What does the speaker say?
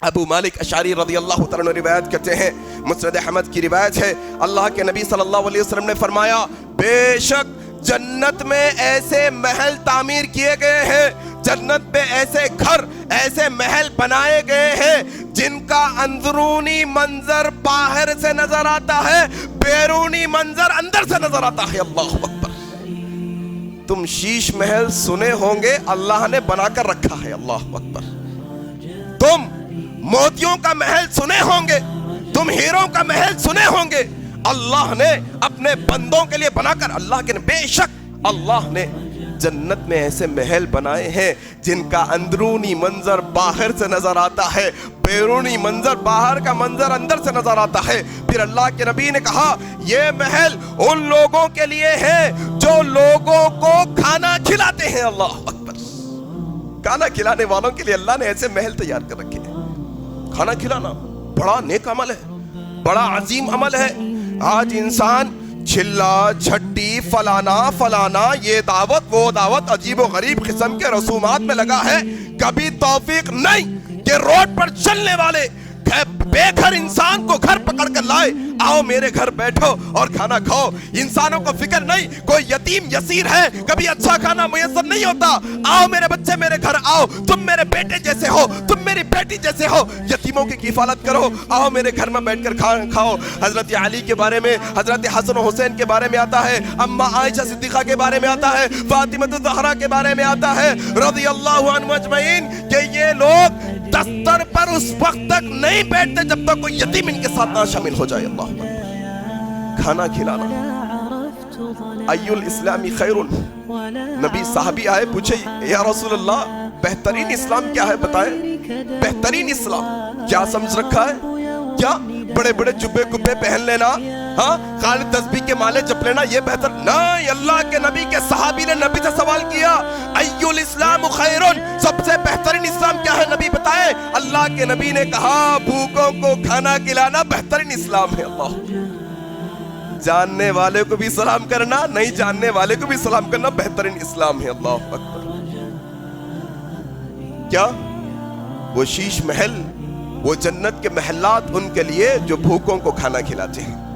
ابو مالک اشعری رضی اللہ تعالیٰ عنہ روایت کرتے ہیں، مسند احمد کی روایت ہے، اللہ کے نبی صلی اللہ علیہ وسلم نے فرمایا بے شک جنت میں ایسے محل تعمیر کیے گئے ہیں، جنت میں ایسے گھر، ایسے محل بنائے گئے ہیں جن کا اندرونی منظر باہر سے نظر آتا ہے، بیرونی منظر اندر سے نظر آتا ہے۔ اللہ اکبر۔ تم شیش محل سنے ہوں گے، اللہ نے بنا کر رکھا ہے۔ اللہ اکبر۔ تم موتیوں کا محل سنے ہوں گے، تم ہیروں کا محل سنے ہوں گے، اللہ نے اپنے بندوں کے لیے بنا کر، اللہ کے بے شک اللہ نے جنت میں ایسے محل بنائے ہیں جن کا اندرونی منظر باہر سے نظر آتا ہے، بیرونی منظر باہر کا منظر اندر سے نظر آتا ہے۔ پھر اللہ کے نبی نے کہا یہ محل ان لوگوں کے لیے ہے جو لوگوں کو کھانا کھلاتے ہیں۔ اللہ اکبر۔ کھانا کھلانے والوں کے لیے اللہ نے ایسے محل تیار کر رکھے ہیں۔ کھانا کھلانا بڑا نیک عمل ہے، بڑا عظیم عمل ہے۔ آج انسان چھلا جھٹی فلانا یہ دعوت وہ دعوت عجیب و غریب قسم کے رسومات میں لگا ہے۔ کبھی توفیق نہیں کہ روڈ پر چلنے والے بے گھر انسان کو گھر پکڑ کر لائے، آؤ میرے گھر بیٹھو اور کھانا کھاؤ۔ انسانوں کو فکر نہیں کوئی یتیم یسیر ہے، کبھی اچھا کھانا میسر نہیں ہوتا، آؤ میرے بچے میرے گھر آؤ، تم میرے بیٹے جیسے ہو، تم میری بیٹی جیسے ہو، یتیموں کی کفالت کرو، آؤ میرے گھر میں بیٹھ کر کھاؤ۔ حضرت علی کے بارے میں، حضرت حسن و حسین کے بارے میں آتا ہے، اما عائشہ صدیقہ کے بارے میں آتا ہے، فاطمہ الزہرا کے بارے میں آتا ہے رضی اللہ عنہم اجمعین کہ یہ لوگ دستر پر اس وقت تک نہیں بیٹھتے جب تک کوئی یتیم ان کے ساتھ نہ شامل ہو جائے۔ اللہ اکبر۔ کھانا کھلانا ای الاسلام خیر، نبی صحابی آئے پوچھے یا رسول اللہ بہترین اسلام کیا ہے بتائیں۔ بہترین اسلام کیا سمجھ رکھا ہے؟ کیا بڑے بڑے جبے کبے پہن لینا، ہاں خالی تسبیح کے مالے جپ لینا یہ بہتر نہیں؟ اللہ کے نبی کے صحابی نے نبی سے سوال کیا ای الاسلام خیر، سب سے بہترین اسلام کیا ہے نبی بتائیں؟ اللہ کے نبی نے کہا بھوکوں کو کھانا کھلانا بہترین اسلام ہے۔ اللہ، جاننے والے کو بھی سلام کرنا، نہیں جاننے والے کو بھی سلام کرنا بہترین اسلام ہے۔ اللہ اکبر۔ کیا وہ شیش محل، وہ جنت کے محلات ان کے لیے جو بھوکوں کو کھانا کھلاتے ہیں۔